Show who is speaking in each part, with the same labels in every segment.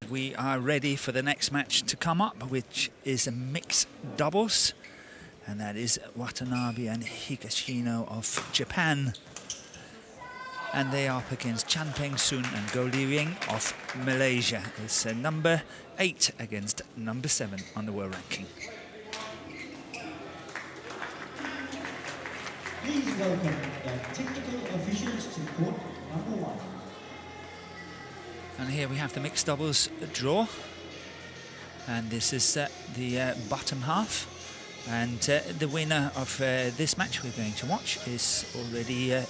Speaker 1: we are ready for the next match to come up, which is a mixed doubles, and that is Watanabe and Higashino of Japan, and they are up against Chan Peng-sun and Goh Liu-ying of Malaysia. It's number 8 against number 7 on the world ranking.
Speaker 2: Please welcome the technical officials to court number 1.
Speaker 1: And here we have the mixed doubles draw, and this is the bottom half, and the winner of this match we're going to watch is already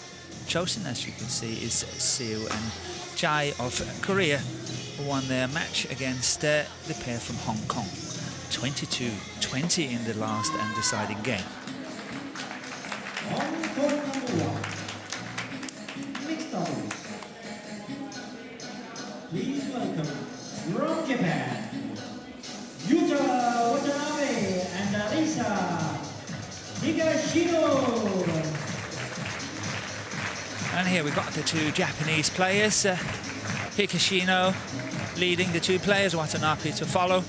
Speaker 1: chosen, as you can see, is Seo and Jai of Korea, who won their match against the pair from Hong Kong, 22-20 in the last and deciding game.
Speaker 2: On court number 1, mixed doubles. Please welcome from Japan, Yuta Watanabe and Arisa Higashino.
Speaker 1: And here we've got the two Japanese players, Higashino leading the two players, Watanabe to follow.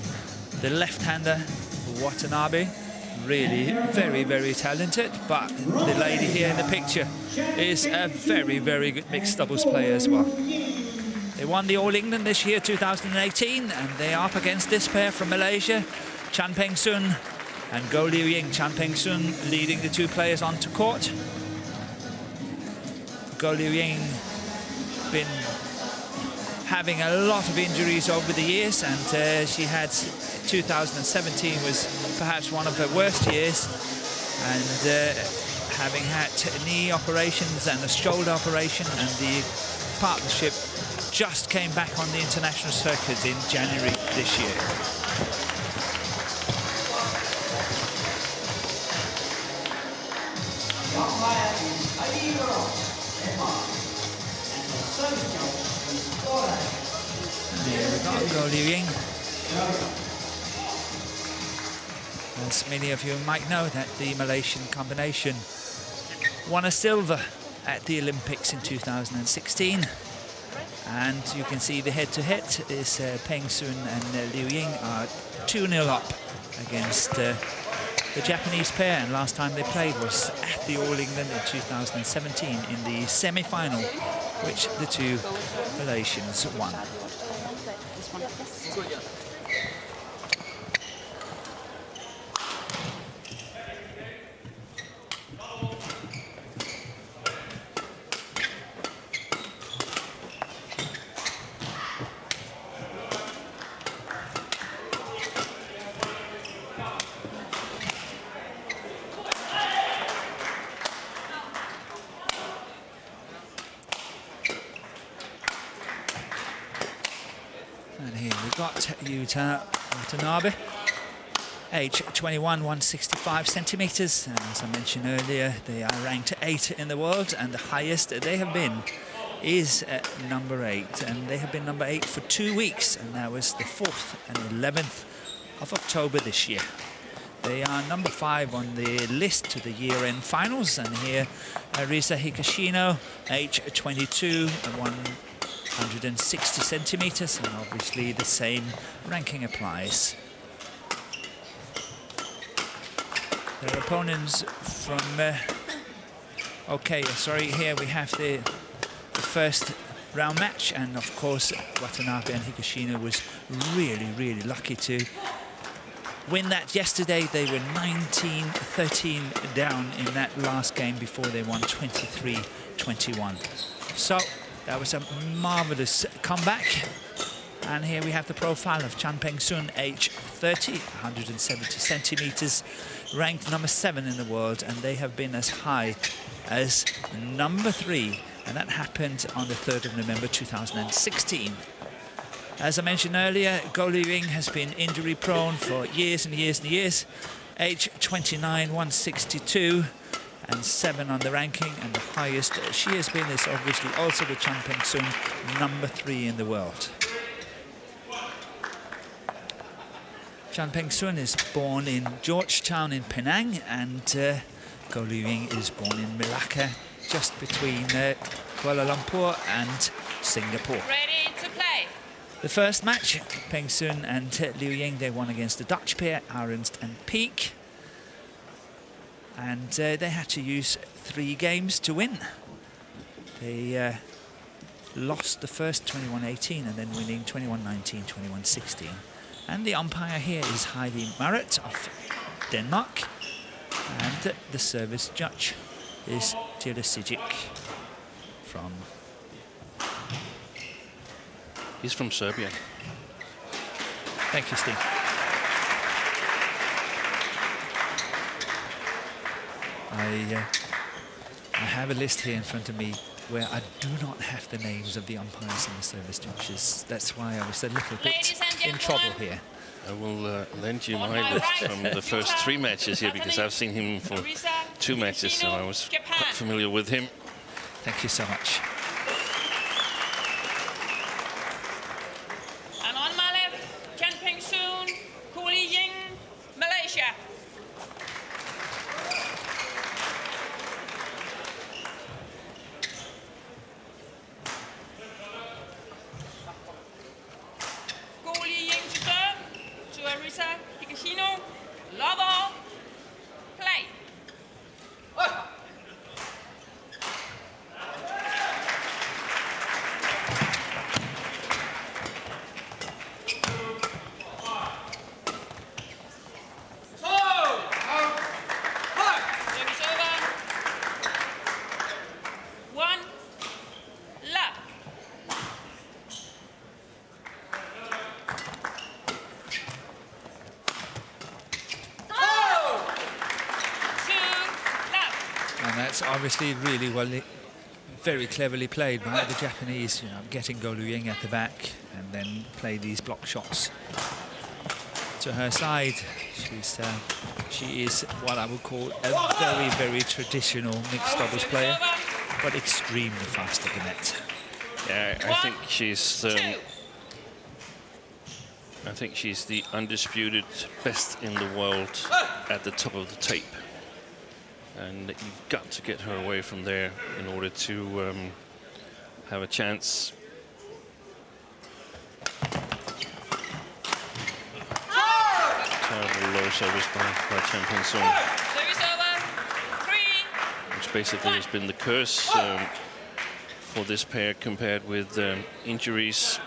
Speaker 1: The left-hander, Watanabe, really very, very talented, but the lady here in the picture is a very, very good mixed doubles player as well. They won the All England this year, 2018, and they are up against this pair from Malaysia, Chan Peng-sun and Goh Liu-ying. Chan Peng-sun leading the two players onto court. Goh Liu-ying been having a lot of injuries over the years, and she had 2017 was perhaps one of her worst years, and having had knee operations and a shoulder operation, and the partnership just came back on the international circuit in January this year. And here we got Goh Liu-ying. As many of you might know, that the Malaysian combination won a silver at the Olympics in 2016. And you can see the head-to-head is Peng-sun and Liu-ying are 2-0 up against the Japanese pair. And last time they played was at the All England in 2017 in the semi-final, which the two Malaysians won. And here we've got Yuta Watanabe, age 21, 165 centimeters. And as I mentioned earlier, they are ranked 8 in the world, and the highest they have been is at number 8. And they have been number 8 for 2 weeks, and that was the 4th and 11th of October this year. They are number 5 on the list to the year-end finals. And here, Arisa Higashino, age 22, 160 centimeters, and obviously the same ranking applies. Their opponents from here we have the first round match, and of course Watanabe and Higashino was really lucky to win that yesterday. They were 19-13 down in that last game before they won 23-21. So that was a marvelous comeback. And here we have the profile of Chan Peng-sun, age 30, 170 centimeters, ranked number 7 in the world, and they have been as high as number 3, and that happened on the 3rd of November 2016. As I mentioned earlier, Goh Liu-ying has been injury prone for years and years and years, age 29, 162. And 7 on the ranking, and the highest she has been is obviously also the Chan Peng-sun, number 3 in the world. Chan Peng-sun is born in Georgetown in Penang, and Goh Liu-ying is born in Malacca, just between Kuala Lumpur and Singapore.
Speaker 3: Ready to play.
Speaker 1: The first match, Peng Sun and Liu Ying, they won against the Dutch pair, Arendst and Peek. And they had to use 3 games to win. They lost the first 21-18 and then winning 21-19, 21-16. And the umpire here is Heidi Marit of Denmark. And the service judge is Tilda Sijic from...
Speaker 3: He's from Serbia.
Speaker 1: Thank you, Steve. I have a list here in front of me where I do not have the names of the umpires and the service judges. That's why I was a little bit in trouble here.
Speaker 3: I will lend you my list from the first 3 matches here, because I've seen him for 2 matches, so I was quite familiar with him.
Speaker 1: Thank you so much.
Speaker 4: And on my left, Chen Peng Sun, Li Ying, Malaysia. Li Ying to serve, to Arisa Higashino, love all, play.
Speaker 1: Obviously really well, very cleverly played by the Japanese, getting Go Liu Ying at the back and then play these block shots to her side. She is what I would call a very, very traditional mixed doubles player, but extremely fast at the net.
Speaker 3: Yeah, I think she's the undisputed best in the world at the top of the tape. And you've got to get her away from there in order to have a chance. Terrible low service by Chen Peng Sun.
Speaker 4: Service over, 3.
Speaker 3: Which basically has been the curse for this pair, compared with injuries,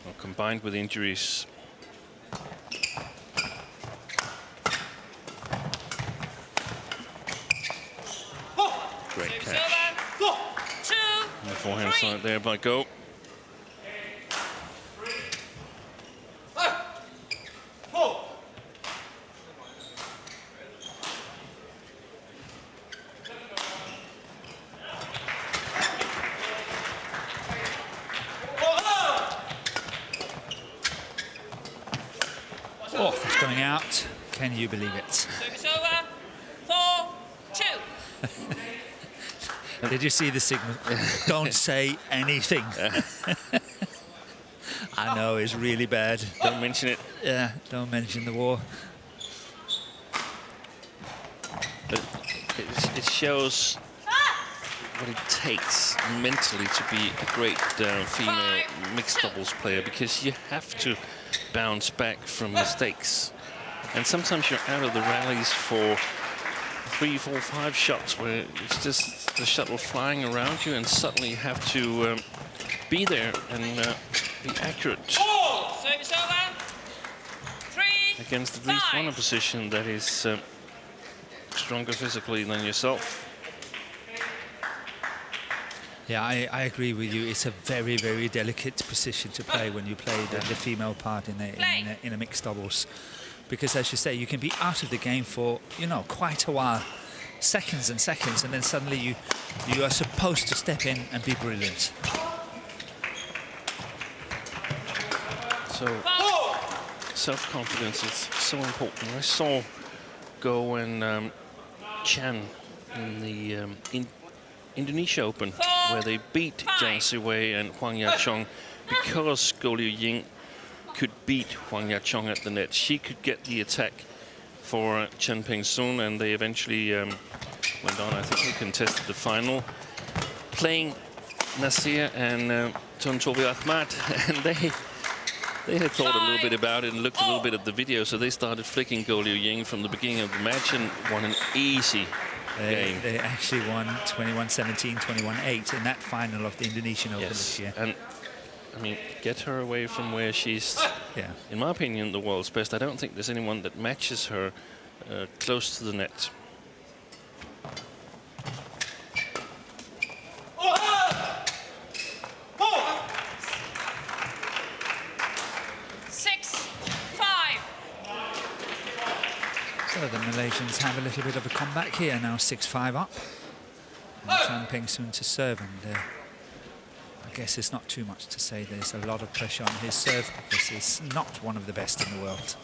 Speaker 3: or combined with injuries. Great catch. On the forehand side there by Go.
Speaker 1: Oh, that's going out. Can you believe it?
Speaker 4: Service over, 4-2.
Speaker 1: Did you see the signal? Don't say anything. I know it's really bad.
Speaker 3: Don't mention it.
Speaker 1: Yeah, don't mention the war.
Speaker 3: But it shows what it takes mentally to be a great female mixed doubles player, because you have to bounce back from mistakes. And sometimes you're out of the rallies for 3, 4, 5 shots where it's just the shuttle flying around you, and suddenly you have to be there and be accurate.
Speaker 4: Service over, 3.
Speaker 3: Against at least one opposition that is stronger physically than yourself.
Speaker 1: Yeah, I agree with you. It's a very, very delicate position to play when you play the female part in a mixed doubles. Because, as you say, you can be out of the game for, quite a while, seconds and seconds, and then suddenly you are supposed to step in and be brilliant.
Speaker 3: So, self-confidence is so important. I saw Go and Chan in the Indonesia Open, where they beat Jiang Siwei and Huang Yachong because Go Liu Ying could beat Huang Yachong at the net. She could get the attack for Chen Peng Sun, and they eventually went on. I think they contested the final, playing Nasir and Tontobi Ahmad, and they had thought a little bit about it and looked a little bit at the video, so they started flicking Go Liu Ying from the beginning of the match and won an easy game.
Speaker 1: They actually won 21-17, 21-8 in that final of the Indonesian Open this year.
Speaker 3: And I mean, get her away from where she's, in my opinion, the world's best. I don't think there's anyone that matches her close to the net.
Speaker 1: So the Malaysians have a little bit of a comeback here, now 6-5 up. And Chan Peng-soon to serve, and I guess it's not too much to say there's a lot of pressure on his serve because he's not one of the best in the world.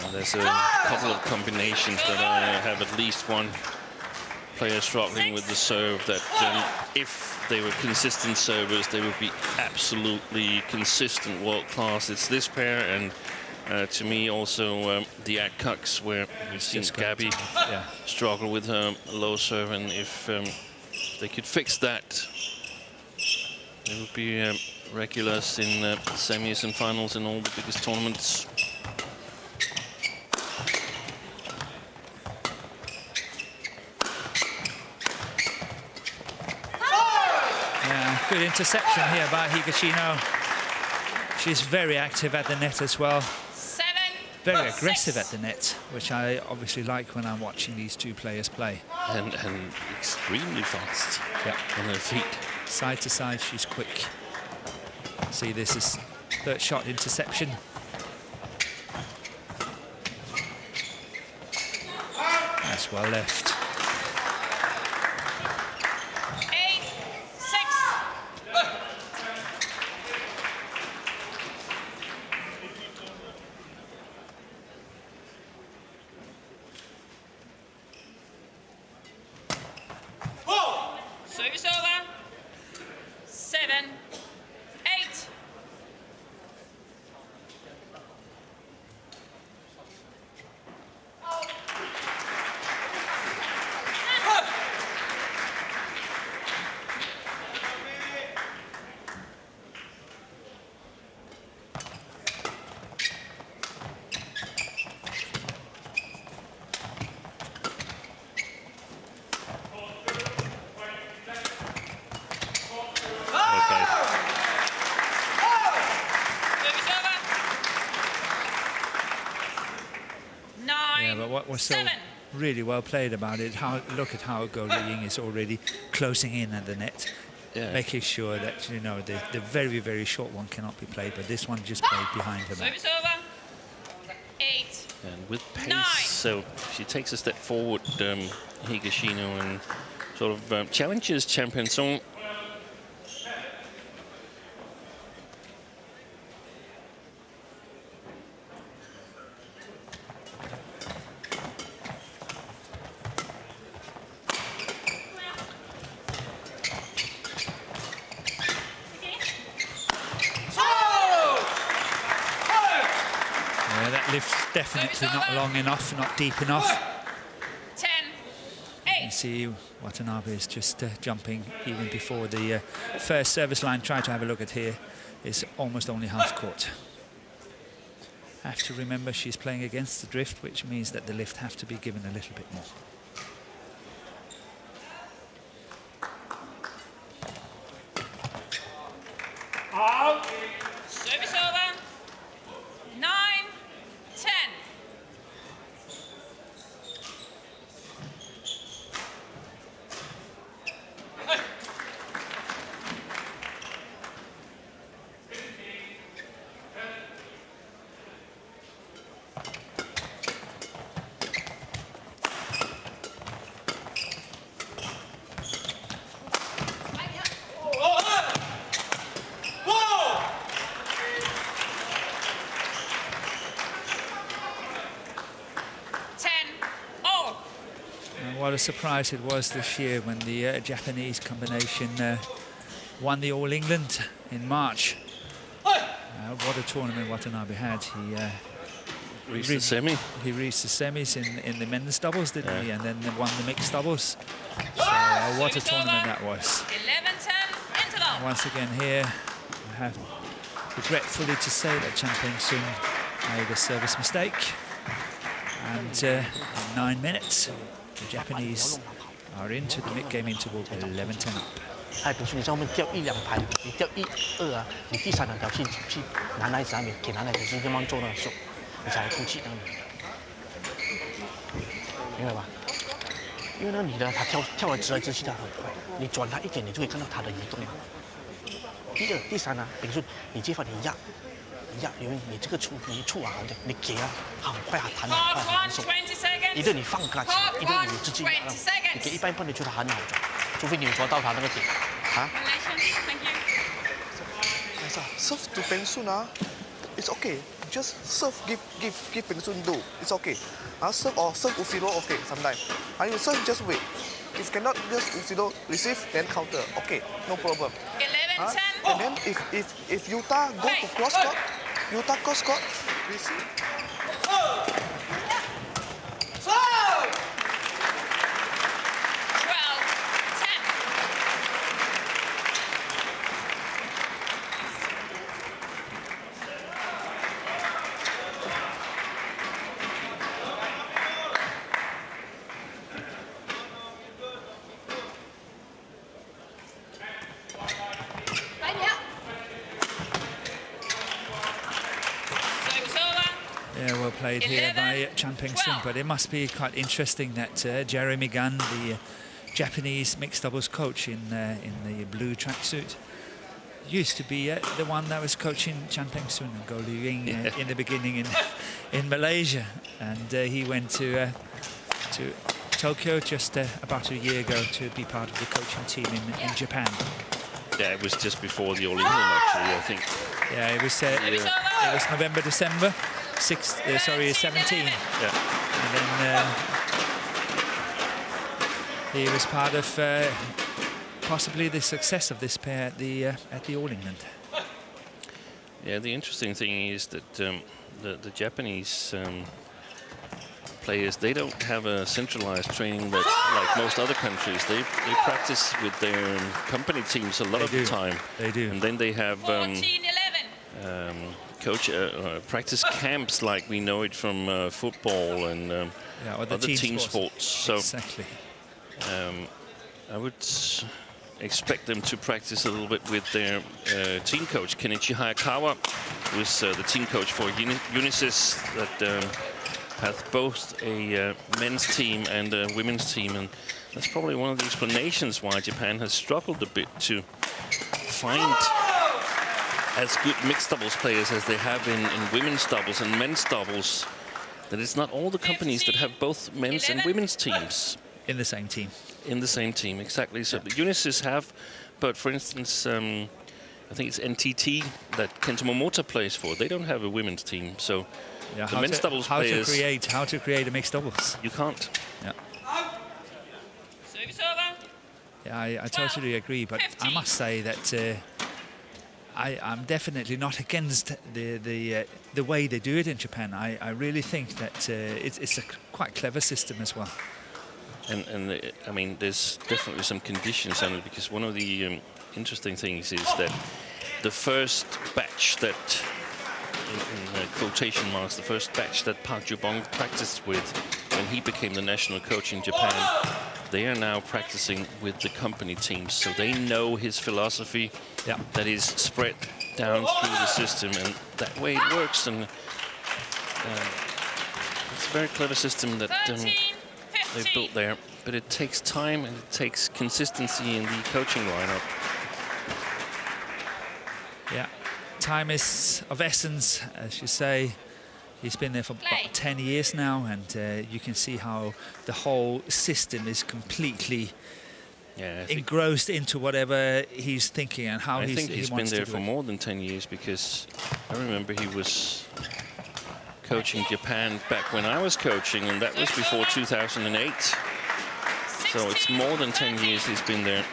Speaker 3: Well, there's a couple of combinations that I have at least one player struggling with the serve that if they were consistent servers, they would be absolutely consistent world-class. It's this pair and to me also the Adcocks, where we've seen Gabby struggle with her low serve, and if they could fix that, they would be regulars in semis and finals in all the biggest tournaments.
Speaker 1: Good interception here by Higashino. She's very active at the net as well. Very aggressive at the net, which I obviously like when I'm watching these two players play.
Speaker 3: And extremely fast on her feet.
Speaker 1: Side to side, she's quick. See, this is third shot interception. That's well left.
Speaker 4: Service over. 7-8.
Speaker 1: What was so really well played about it, look at how Go Liu Ying is already closing in at the net, making sure that, you know, the very, very short one cannot be played, but this one just played behind her back.
Speaker 4: Service over. 8.
Speaker 3: And with pace,
Speaker 4: 9.
Speaker 3: so she takes a step forward, Higashino, and sort of challenges Chan Peng-soon.
Speaker 1: Definitely not long enough, not deep enough.
Speaker 4: 10-8.
Speaker 1: You see Watanabe is just jumping even before the first service line. Try to have a look at here. It's almost only half court. Have to remember she's playing against the drift, which means that the lift have to be given a little bit more.
Speaker 4: Service over. 9-10.
Speaker 1: What a surprise it was this year when the Japanese combination won the All England in March. What a tournament Watanabe had.
Speaker 3: reached the semi.
Speaker 1: He reached the semis in the men's doubles, didn't he? And then they won the mixed doubles. So what a tournament that was.
Speaker 4: 11-10 interval.
Speaker 1: Once again here, I have regretfully to say that Chan Peng-sun made a service mistake. And in 9 minutes, the Japanese are into the mid-game interval 11-10 up.
Speaker 5: 哎，比如说你在后面掉1、2排，你掉1、2啊，你第3、2条去拿奶子那边，给拿奶子这地方做那个手，你才会出气那边，明白吧？因为那个女的她跳来直来直去的很快，你转她一点，你就可以看到她的移动了。第2、第3呢，比如说你接发你压，因为你这个你触啊，你给啊，很快弹得很快很手。一个你放给他起，一个你自己你给一般你觉得很好转，除非你抓到他那个点，啊。
Speaker 6: Serve to Peng-sun, it's okay. Just serve, give Peng-sun do. It's okay. Serve or serve Ufiro, okay. Sometimes. And you serve, just wait. If cannot, just Ufiro receive, then counter. Okay, no problem.
Speaker 4: 11-10.
Speaker 6: And then if Yuta go to cross court, Yuta cross court, receive.
Speaker 1: 12-10. Played here by Chan Peng-sun, but it must be quite interesting that Jeremy Gunn, the Japanese mixed doubles coach in the blue tracksuit, used to be the one that was coaching Chan Peng-sun and Go Liu Ying in the beginning in Malaysia, and he went to Tokyo just about a year ago to be part of the coaching team in Japan.
Speaker 3: Yeah, it was just before the All England actually, I think.
Speaker 1: Yeah, it was November, December. 17.
Speaker 3: Yeah.
Speaker 1: And then he was part of possibly the success of this pair at the All England.
Speaker 3: Yeah, the interesting thing is that the Japanese players, they don't have a centralized training that like most other countries. They practice with their company teams a lot of the time.
Speaker 1: They do.
Speaker 3: And then they have
Speaker 4: 14-11.
Speaker 3: practice camps like we know it from football and other team sports. So
Speaker 1: exactly.
Speaker 3: I would expect them to practice a little bit with their team coach Kenichi Hayakawa, who is the team coach for Unisys, that has both a men's team and a women's team, and that's probably one of the explanations why Japan has struggled a bit to find as good mixed doubles players as they have in women's doubles and men's doubles. That it's not all the companies that have both men's and women's teams
Speaker 1: in the same team.
Speaker 3: In the same team, exactly. So the Unisys have, but for instance, I think it's NTT that Kento Momota plays for. They don't have a women's team, so the men's doubles players.
Speaker 1: How to create a mixed doubles?
Speaker 3: You can't.
Speaker 1: Yeah.
Speaker 4: Service over.
Speaker 1: Yeah, I totally agree, but
Speaker 4: 15.
Speaker 1: I must say that I'm definitely not against the way they do it in Japan. I really think that it's a quite clever system as well.
Speaker 3: And I mean, there's definitely some conditions on it, because one of the interesting things is that the first batch that, in quotation marks, the first batch that Park Ju-bong practiced with when he became the national coach in Japan, they are now practicing with the company teams, so they know his philosophy that is spread down through the system, and that way it works. And it's a very clever system that they've built there, but it takes time and it takes consistency in the coaching lineup.
Speaker 1: Yeah, time is of essence, as you say. He's been there for about 10 years now, and you can see how the whole system is completely engrossed into whatever he's thinking and how
Speaker 3: I think
Speaker 1: he
Speaker 3: he's been there for more than 10 years, because I remember he was coaching Japan back when I was coaching, and that was before 2008. So it's more than 10 years he's been there.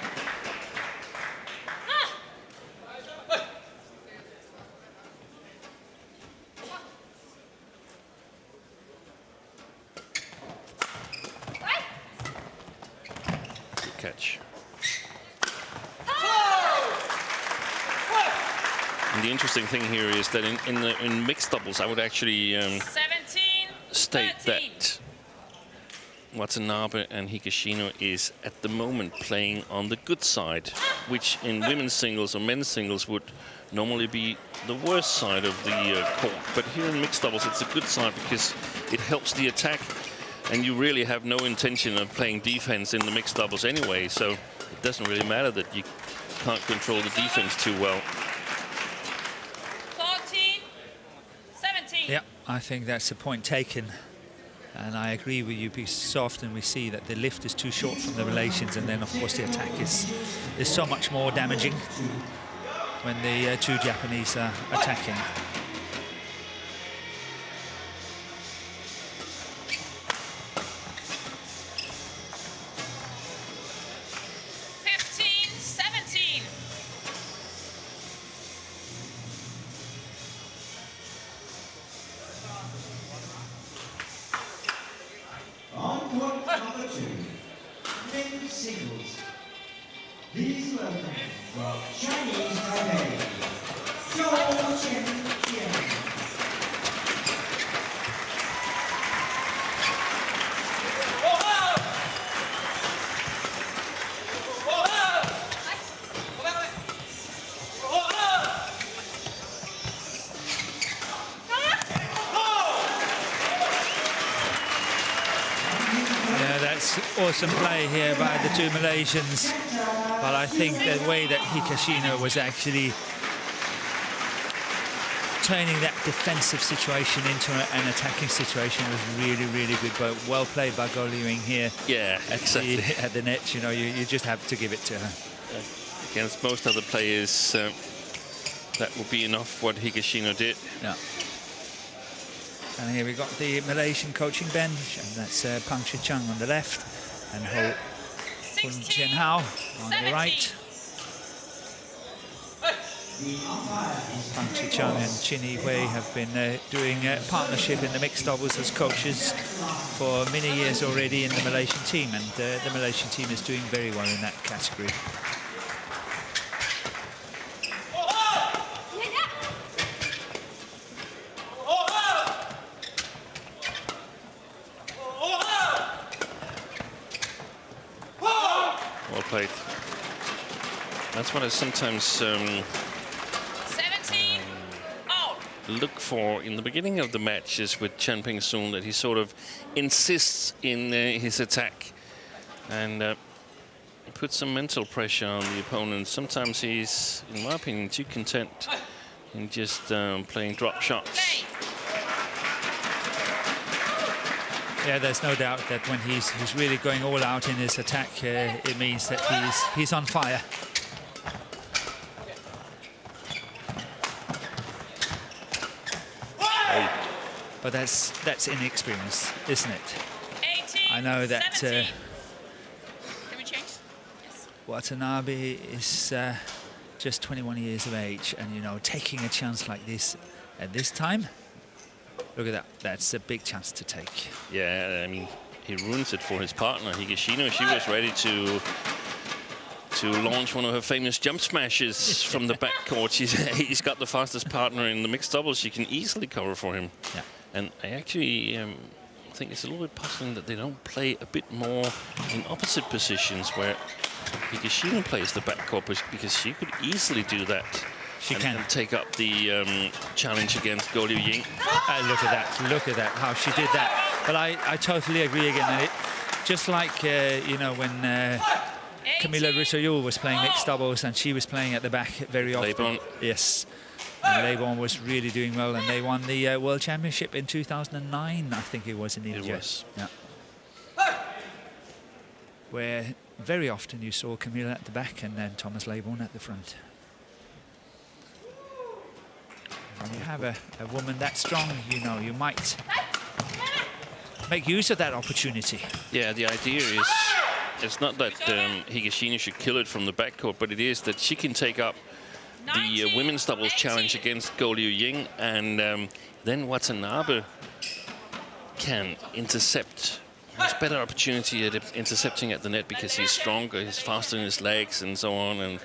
Speaker 3: the interesting thing here is that in mixed doubles, I would actually
Speaker 4: 17,
Speaker 3: state
Speaker 4: 13.
Speaker 3: that Watanabe and Higashino is at the moment playing on the good side, which in women's singles or men's singles would normally be the worst side of the court. But here in mixed doubles, it's a good side because it helps the attack, and you really have no intention of playing defense in the mixed doubles anyway, so it doesn't really matter that you can't control the defense too well.
Speaker 4: 14, 17.
Speaker 1: Yeah, I think that's a point taken. And I agree with you, because so often we see that the lift is too short from the Malaysians, and then of course the attack is so much more damaging when the two Japanese are attacking.
Speaker 2: On court number 2, men's singles. Please welcome from Chinese Taipei, JPN.
Speaker 1: Awesome play here by the two Malaysians, but I think the way that Higashino was actually turning that defensive situation into an attacking situation was really, really good. But well played by Goh Liu Ying here.
Speaker 3: Yeah, exactly.
Speaker 1: At the net, you know, you just have to give it to her.
Speaker 3: Against most other players, that would be enough what Higashino did.
Speaker 1: Yeah. And here we got the Malaysian coaching bench, and that's Pang Chi-chung on the left and Ho Hun Chien Hao on the right. Pang Chi-chung and Chin Yi-Hui have been doing partnership in the mixed doubles as coaches for many years already in the Malaysian team, and the Malaysian team is doing very well in that category.
Speaker 3: Played. That's what I sometimes
Speaker 4: 17. Out.
Speaker 3: look for in the beginning of the matches with Chan Peng-soon, that he sort of insists in his attack and puts some mental pressure on the opponent. Sometimes he's, in my opinion, too content in just playing drop shots.
Speaker 1: Yeah, there's no doubt that when he's really going all out in his attack, it means that he's on fire. But that's inexperience, isn't it?
Speaker 4: 18,
Speaker 1: I know that
Speaker 4: 17. Can we change? Yes.
Speaker 1: Watanabe is just 21 years of age, and you know, taking a chance like this at this time. Look at that. That's a big chance to take.
Speaker 3: Yeah, I mean, he ruins it for his partner, Higashino. She was ready to launch one of her famous jump smashes from the backcourt. He's got the fastest partner in the mixed doubles. She can easily cover for him.
Speaker 1: Yeah.
Speaker 3: And I actually think it's a little bit puzzling that they don't play a bit more in opposite positions, where Higashino plays the backcourt, because she could easily do that.
Speaker 1: She can
Speaker 3: take up the challenge against Goh Liu Ying.
Speaker 1: Look at that, how she did that. But I totally agree again. That just like, you know, when Camila Russo was playing mixed doubles and she was playing at the back very often.
Speaker 3: Leibon.
Speaker 1: Yes. And Leibon was really doing well, and they won the World Championship in 2009, I think it was, in India.
Speaker 3: It was.
Speaker 1: Yeah. Where very often you saw Camila at the back and then Thomas Leibon at the front. When you have a woman that strong, you know, you might make use of that opportunity. Yeah,
Speaker 3: the idea is, it's not that Higashino should kill it from the backcourt, but it is that she can take up the women's doubles challenge against Goh Liu Ying, and then Watanabe can intercept. Has better opportunity at intercepting at the net because he's stronger, he's faster in his legs and so on,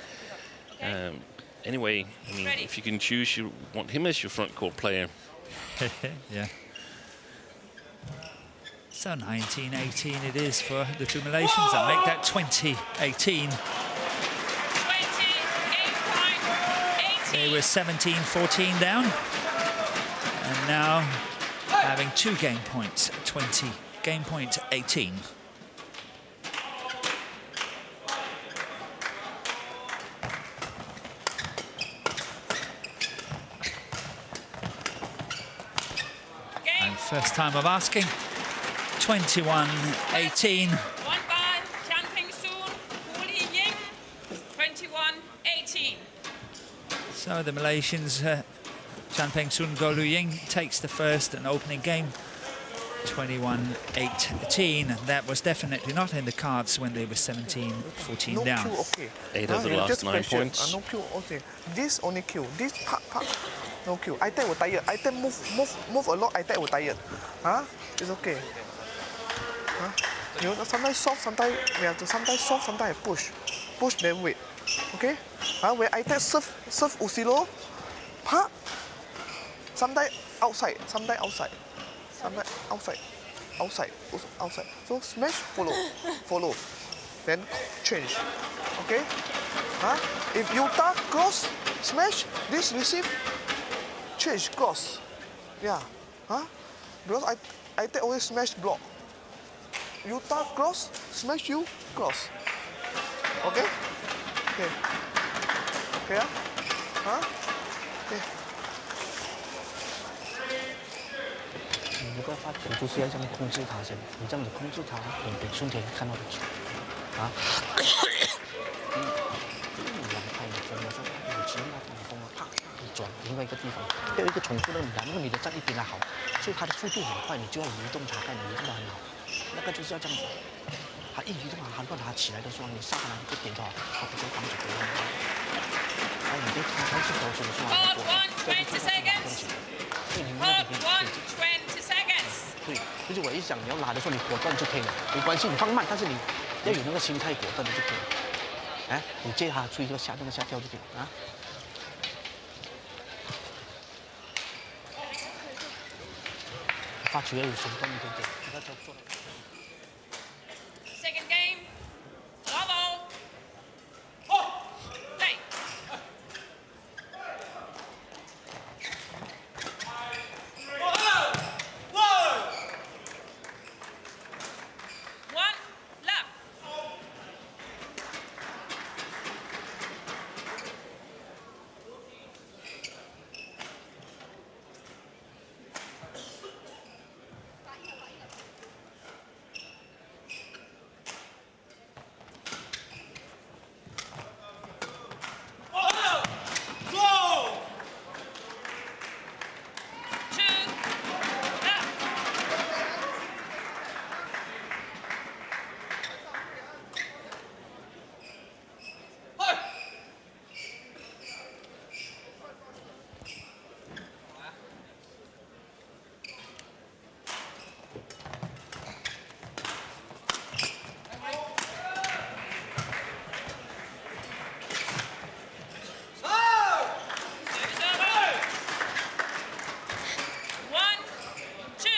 Speaker 3: and Anyway, I mean, if you can choose, you want him as your front court player.
Speaker 1: Yeah. So 19-18 it is for the two Malaysians. That make that 20-18.
Speaker 4: 20, game point, 18.
Speaker 1: They were 17-14 down. And now having 2 game points, 20, game point 18. And first time of asking, 21-18.
Speaker 4: One by Chan Ping Soon, Hu Li Ying, 21-18.
Speaker 1: So the Malaysians, Chan Peng Soon Go Lu Ying takes the first and opening game, 21-18. That was definitely not in the cards when they were 17-14
Speaker 6: No
Speaker 1: down.
Speaker 6: Q, okay.
Speaker 3: 8 of the last
Speaker 6: just
Speaker 3: 9
Speaker 6: question.
Speaker 3: points.
Speaker 6: No Q, okay. This only Q. This part, no Q. I think we're tired. I think move a lot. I think we're tired. Huh? It's okay. Huh? You know, sometimes soft, sometimes we have to sometimes soft, sometimes push. Push then wait. Okay? Huh? When I think serve Usilo, huh? Sometimes outside, sometimes outside. Sometimes outside. Outside. Outside. So smash, follow. Then change. Okay? Huh? If Utah cross, smash, this receive, change, cross. Yeah. Huh? Because I take always smash block. Utah cross, smash you, cross. Okay? Okay. Okay? Huh? Okay.
Speaker 5: 你如果发球就是要这样控制他先，你这样子控制他，你比顺天看到的球，啊，两拍你疯了，说你直那你疯了，啪，你转另外一个地方，要一个重复的米兰，那个米的站一边还好，所以他的速度很快，你就要移动他，但你移动得很好，那个就是要这样子，他一移动他乱他起来的时候，你上来就点到，他不就防止别人，哎，你别开始投球的时候，
Speaker 4: Hold 1, 20 seconds. Hold 1, 20 seconds.
Speaker 5: 对，就是我一想你要拉的时候，你果断就可以了，没关系，你放慢，但是你要有那个心态，果断的就可以了。哎，你接他出一个下跳就可以了啊。发球要有手段一点点，不要做的。
Speaker 4: Second game. Bravo. Play. One left. Two left. Service over. 1, 2.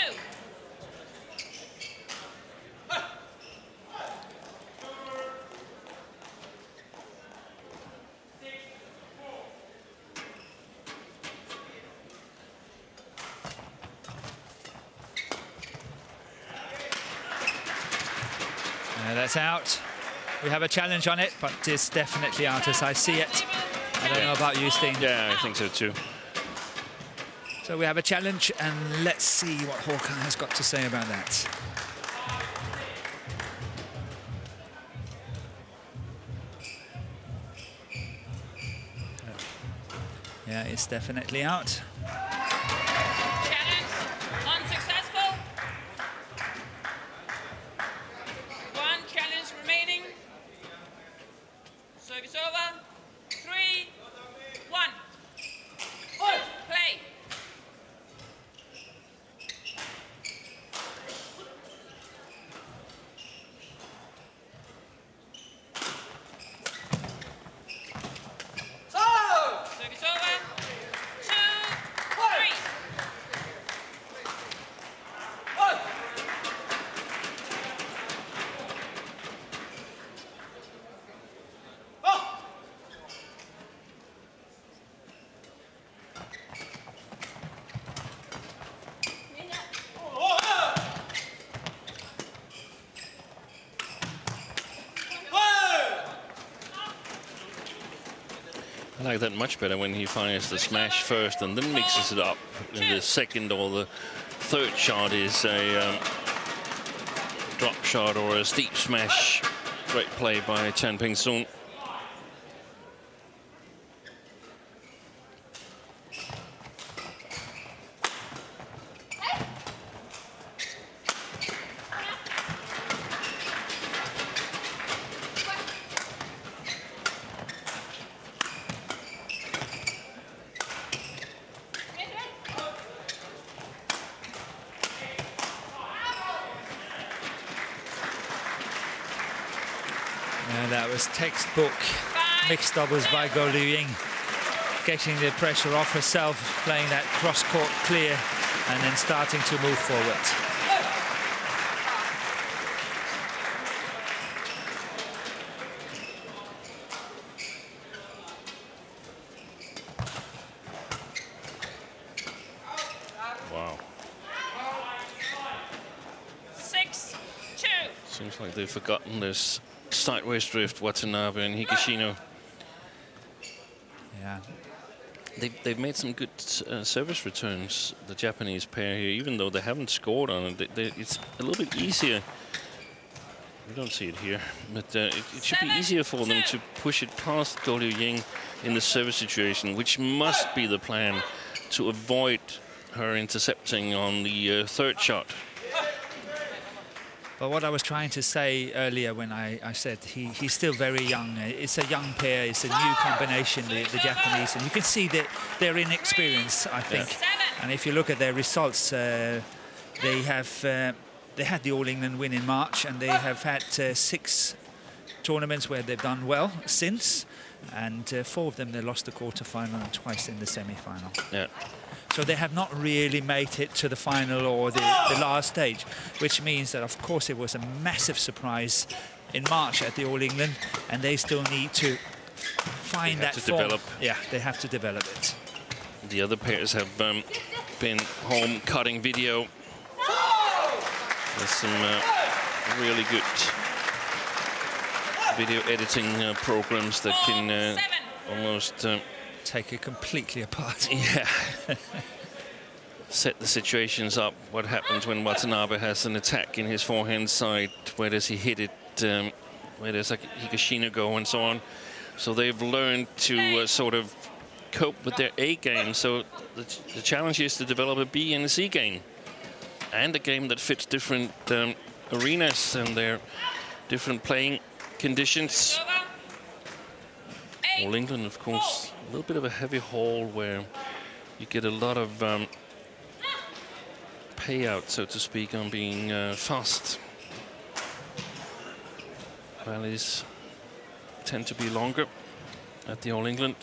Speaker 1: That's out. We have a challenge on it, but it's definitely out as I see it. I don't know about you, Steen.
Speaker 3: Yeah, I think so too.
Speaker 1: So we have a challenge, and let's see what Hawkeye has got to say about that. Yeah, it's definitely out.
Speaker 4: Challenge unsuccessful. 1 challenge remaining. Service over. 3, 1. Play.
Speaker 3: I like that much better when he fires the smash first and then mixes it up. And the second or the third shot is a drop shot or a steep smash. Great play by Chan Peng-soon.
Speaker 1: And that was textbook mixed doubles by Go Liu Ying, getting the pressure off herself, playing that cross-court clear, and then starting to move forward.
Speaker 3: Wow.
Speaker 4: 6-2.
Speaker 3: Seems like they've forgotten this sideways drift, Watanabe and Higashino.
Speaker 1: Yeah.
Speaker 3: They've made some good service returns, the Japanese pair here, even though they haven't scored on it. It's a little bit easier. We don't see it here, but it should be easier for them to push it past Go Liu Ying in the service situation, which must be the plan to avoid her intercepting on the third shot.
Speaker 1: But what I was trying to say earlier when I said he's still very young. It's a young pair, it's a new combination, the Japanese, and you can see that they're inexperienced, I think.
Speaker 3: Yeah.
Speaker 1: And if you look at their results, they had the All England win in March, and they have had 6 tournaments where they've done well since, and 4 of them they lost the quarterfinal and twice in the semi-final.
Speaker 3: Yeah.
Speaker 1: So they have not really made it to the final or the last stage, which means that, of course, it was a massive surprise in March at the All England, and they still need to find that form.
Speaker 3: Develop.
Speaker 1: Yeah, they have to develop it.
Speaker 3: The other pairs have been home cutting video. There's some really good video editing programs that can almost
Speaker 1: take it completely apart.
Speaker 3: Yeah. Set the situations up. What happens when Watanabe has an attack in his forehand side? Where does he hit it? Where does Higashino go, and so on? So they've learned to sort of cope with their A game. So the challenge is to develop a B and a C game, and a game that fits different arenas and their different playing conditions. All England, of course, a little bit of a heavy haul where you get a lot of payout, so to speak, on being fast. Rallies tend to be longer at the All England.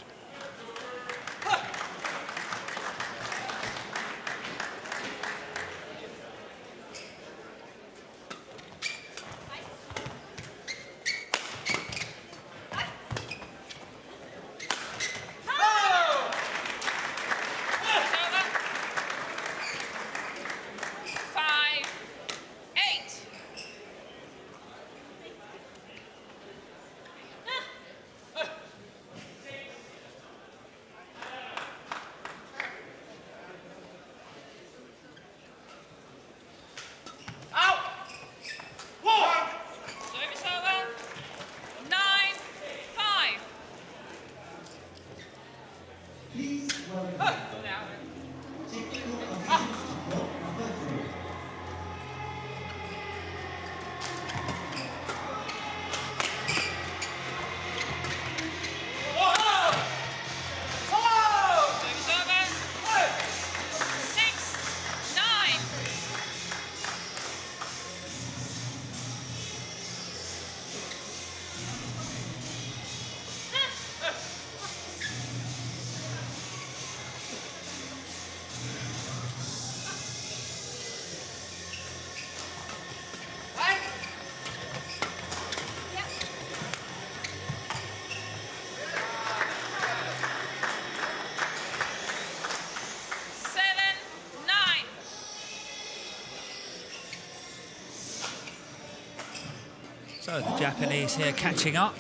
Speaker 1: So the Japanese here catching up.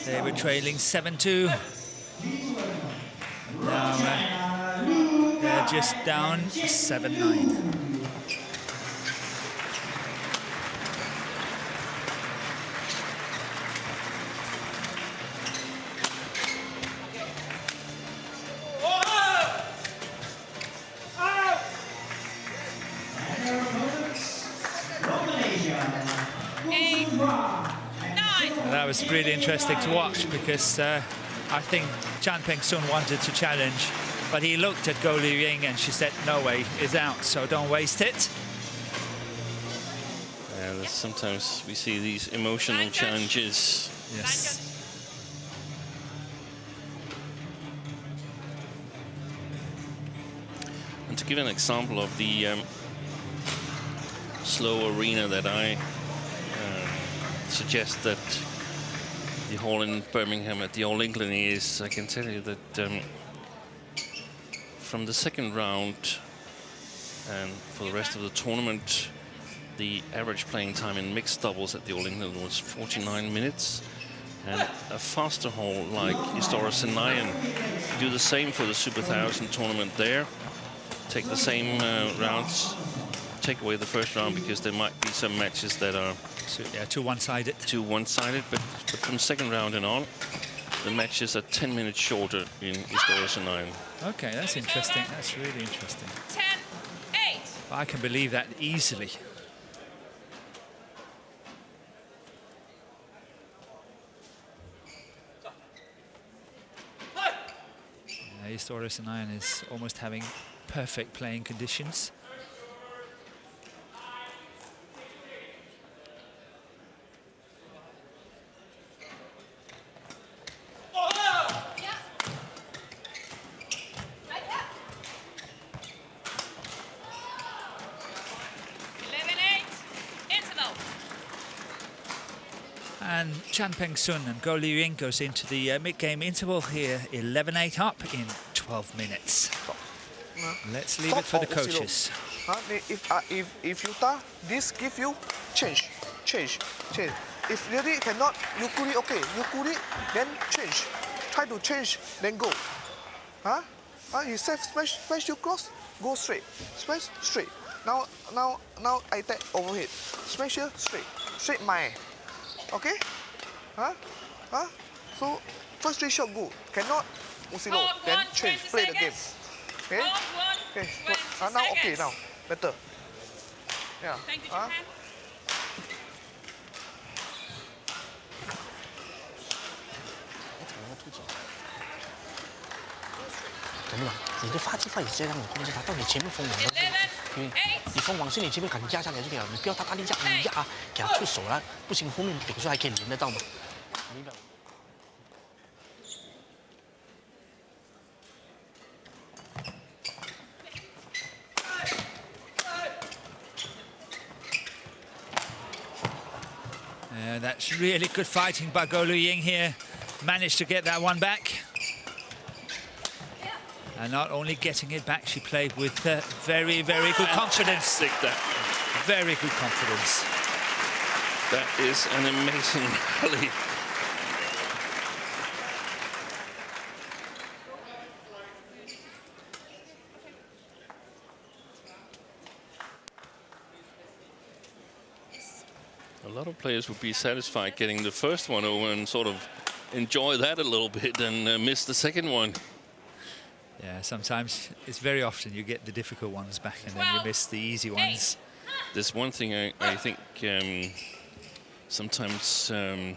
Speaker 1: They were trailing 7-2 Now they're just down 7-9. That was really interesting to watch because I think Chan Peng-sun wanted to challenge, but he looked at Goh Liu Ying and she said, no way, it's out, so don't waste it.
Speaker 3: And sometimes we see these emotional challenges.
Speaker 1: Yes.
Speaker 3: And to give an example of the slow arena that I suggest that the hall in Birmingham at the All England is, I can tell you that from the second round and for the rest of the tournament, the average playing time in mixed doubles at the All England was 49 minutes. And a faster hall like Istora Senayan do the same for the Super 1000 tournament there. Take the same rounds, take away the first round because there might be some matches that are
Speaker 1: too one-sided.
Speaker 3: Too one-sided, but from second round and on, the matches are 10 minutes shorter in Istora Senayan.
Speaker 1: Okay, that's interesting. That's really interesting.
Speaker 4: 10-8.
Speaker 1: I can believe that easily. Istora Senayan is almost having perfect playing conditions. And Chan Peng-sun and Goh Liu Ying goes into the mid-game interval here, 11-8 up in 12 minutes. Let's leave it for the coaches.
Speaker 6: If you start, this give you change. If really cannot, you could it, okay. You could it, then change. Try to change, then go. You say smash you cross, go straight. Smash straight. Now I take overhead. Smash here, straight my. Okay? So first 3 shot good. Cannot Usilo. Then change. Play the game. Okay? Okay. Now okay now. Better. Yeah.
Speaker 4: Thank you, Japan.
Speaker 5: 怎么了？你的发击法也是要让你控制他，到你前面封王，因为你封王是你前面赶紧压下来就可以了，你不要他大力压，你压给他出手了，不行，后面顶出还可以连得到嘛，明白吗？
Speaker 1: That's really good fighting by Goh Liu Ying here. Managed to get that one back. And not only getting it back, she played with very, very good confidence. Very good confidence.
Speaker 3: That is an amazing rally. A lot of players would be satisfied getting the first one over and sort of enjoy that a little bit and miss the second one.
Speaker 1: Yeah, sometimes it's very often you get the difficult ones back and then you miss the easy ones.
Speaker 3: There's one thing I think sometimes I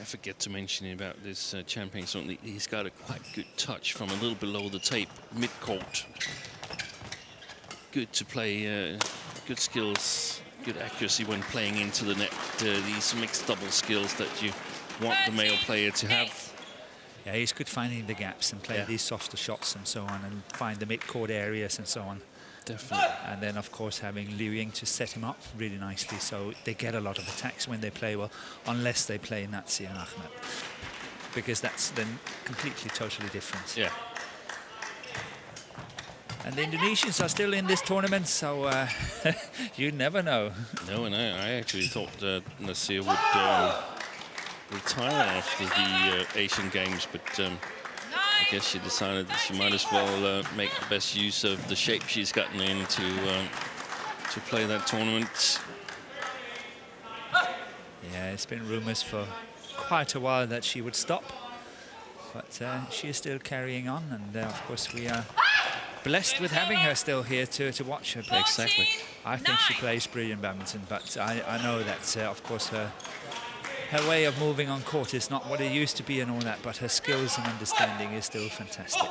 Speaker 3: forget to mention about this Chan Peng-sun. He's got a quite good touch from a little below the tape, mid-court. Good to play, good skills, good accuracy when playing into the net. These mixed double skills that you want the male player to have.
Speaker 1: Yeah, he's good finding the gaps and play these softer shots and so on, and find the mid-court areas and so on.
Speaker 3: Definitely.
Speaker 1: And then, of course, having Liu Ying to set him up really nicely, so they get a lot of attacks when they play well, unless they play Natsi and Ahmed, because that's then completely, totally different.
Speaker 3: Yeah.
Speaker 1: And the Indonesians are still in this tournament, so you never know.
Speaker 3: No, I actually thought Nasir retire after the Asian Games, but I guess she decided that she might as well make the best use of the shape she's gotten in to play that tournament.
Speaker 1: Yeah, it's been rumours for quite a while that she would stop, but she is still carrying on, and of course we are blessed with having her still here to watch her play.
Speaker 3: Exactly.
Speaker 1: I think she plays brilliant badminton, but I know that of course her way of moving on court is not what it used to be and all that, but her skills and understanding is still fantastic.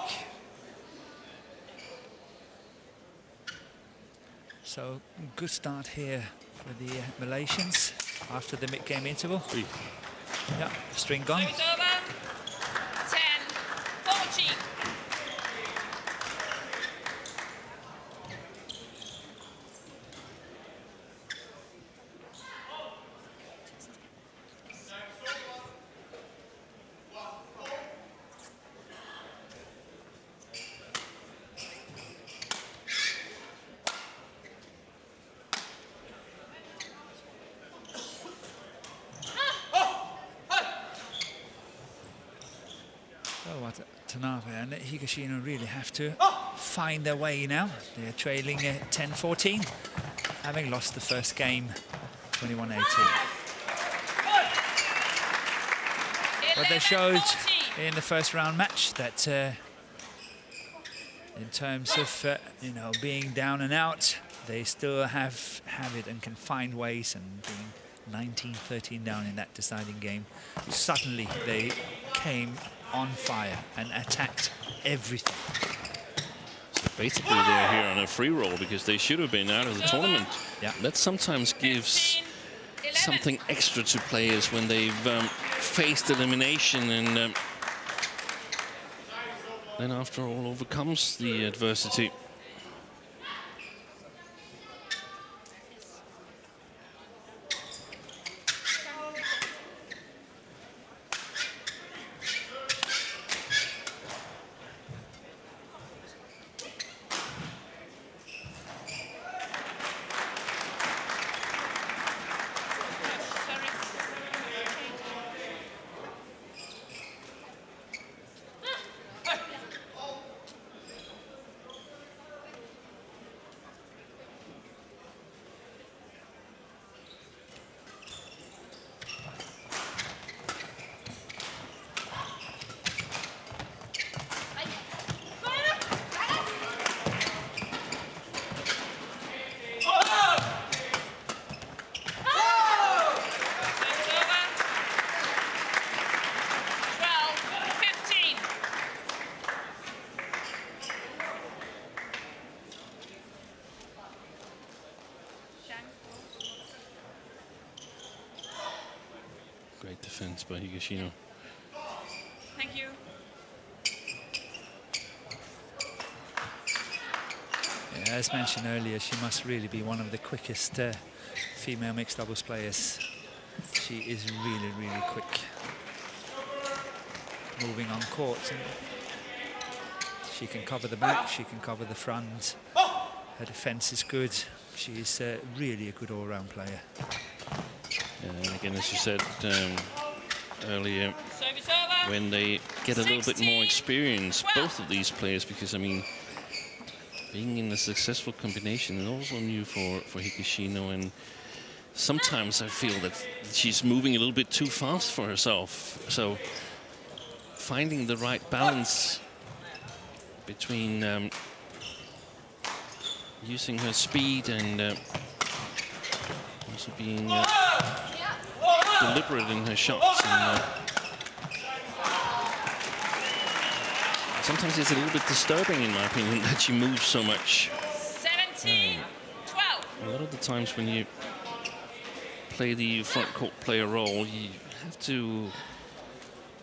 Speaker 1: So good start here for the Malaysians after the mid-game interval. Yeah, string gone.
Speaker 4: Service over. 10-14.
Speaker 1: Watanabe and Higashino really have to find their way now. They're trailing 10-14, having lost the first game 21-18. But they showed in the first round match that in terms of you know, being down and out, they still have it and can find ways, and being 19-13 down in that deciding game, suddenly they came on fire and attacked everything.
Speaker 3: So basically they're here on a free roll because they should have been out of the tournament.
Speaker 1: Yeah.
Speaker 3: That sometimes gives something extra to players when they've faced elimination and then after all overcomes the adversity. Great defense by Higashino.
Speaker 4: Thank you.
Speaker 1: Yeah, as mentioned earlier, she must really be one of the quickest female mixed doubles players. She is really, really quick. Moving on court. She can cover the back, she can cover the front. Her defense is good. She's really a good all-round player.
Speaker 3: And again, as you said earlier,
Speaker 4: Service over.
Speaker 3: when they get a little bit more experience, both of these players, because I mean, being in a successful combination is also new for Higashino, and sometimes I feel that she's moving a little bit too fast for herself. So finding the right balance between using her speed and also being deliberate in her shots. And, sometimes it's a little bit disturbing, in my opinion, that she moves so much.
Speaker 4: 17-12.
Speaker 3: A lot of the times when you play the front court player role, you have to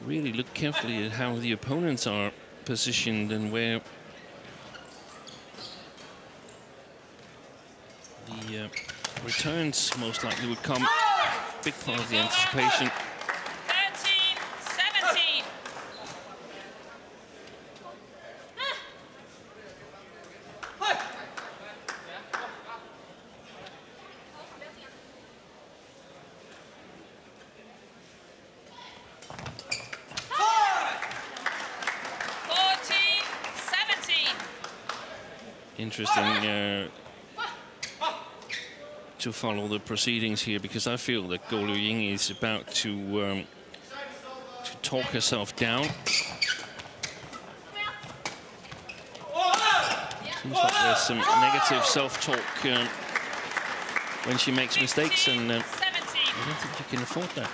Speaker 3: really look carefully at how the opponents are positioned and where the returns most likely would come. Big part of the anticipation.
Speaker 4: 13-17.
Speaker 3: interesting to follow the proceedings here, because I feel that Goh Liu Ying is about to talk herself down. Seems like there's some negative self-talk when she makes mistakes, and I don't think you can afford that.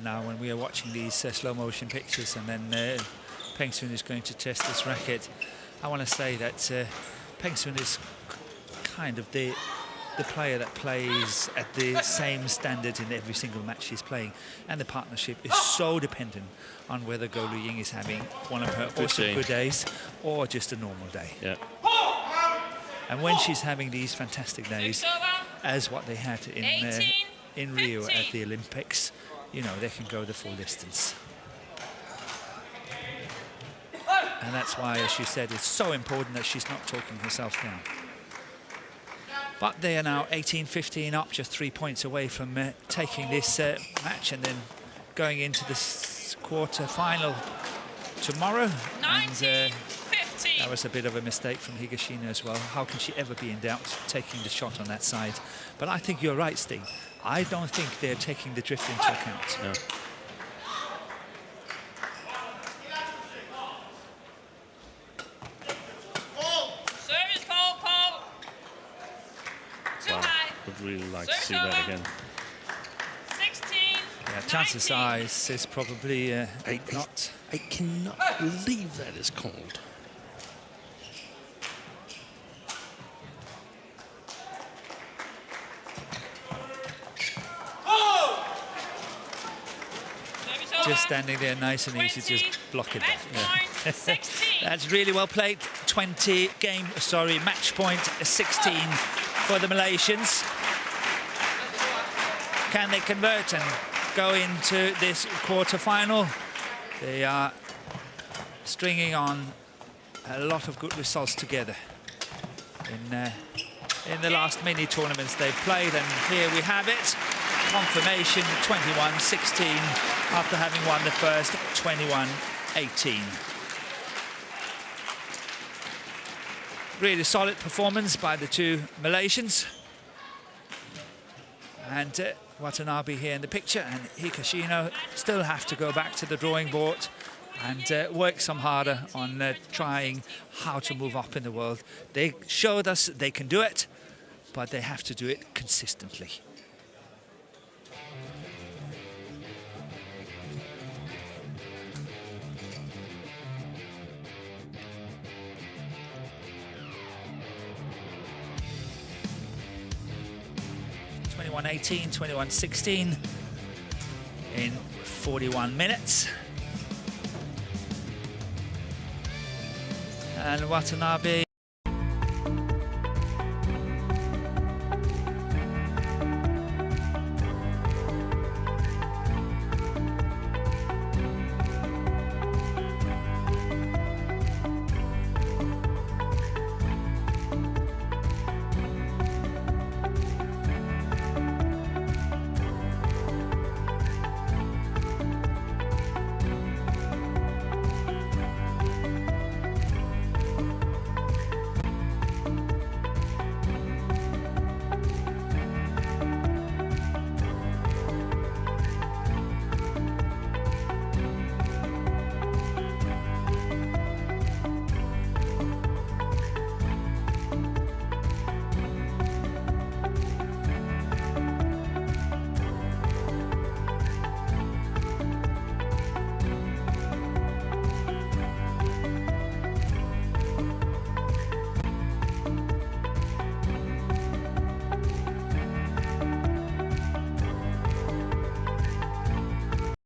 Speaker 1: Now, when we are watching these slow motion pictures, and then Peng Sun is going to test this racket, I want to say that Peng Sun is kind of the player that plays at the same standard in every single match she's playing, and the partnership is so dependent on whether Goh Liu Ying is having one of her awesome good days or just a normal day.
Speaker 3: Yeah.
Speaker 1: And when she's having these fantastic days, as what they had in Rio at the Olympics, you know, they can go the full distance. And that's why, as you said, it's so important that she's not talking herself down. But they are now 18-15 up, just 3 points away from taking this match and then going into this quarter-final tomorrow.
Speaker 4: 19-15.
Speaker 1: That was a bit of a mistake from Higashino as well. How can she ever be in doubt taking the shot on that side? But I think you're right, Steve. I don't think they're taking the drift into account.
Speaker 3: No.
Speaker 4: Service call, Paul. Too high.
Speaker 3: Would really like to
Speaker 4: Service
Speaker 3: see that
Speaker 4: over.
Speaker 3: again.
Speaker 4: 16.
Speaker 1: Yeah, chances
Speaker 4: 19.
Speaker 1: are is probably not.
Speaker 3: I cannot believe that is called.
Speaker 1: Just standing there nice and easy, just block it
Speaker 4: Match
Speaker 1: back.
Speaker 4: point 16.
Speaker 1: That's really well played. Match point 16 for the Malaysians. Can they convert and go into this quarter-final? They are stringing on a lot of good results together in the last mini tournaments they've played, and here we have it. Confirmation 21-16 after having won the first 21-18. Really solid performance by the two Malaysians. And Watanabe here in the picture, and Higashino still have to go back to the drawing board and work some harder on trying how to move up in the world. They showed us they can do it, but they have to do it consistently. 21-18, 21-16 in 41 minutes. And Watanabe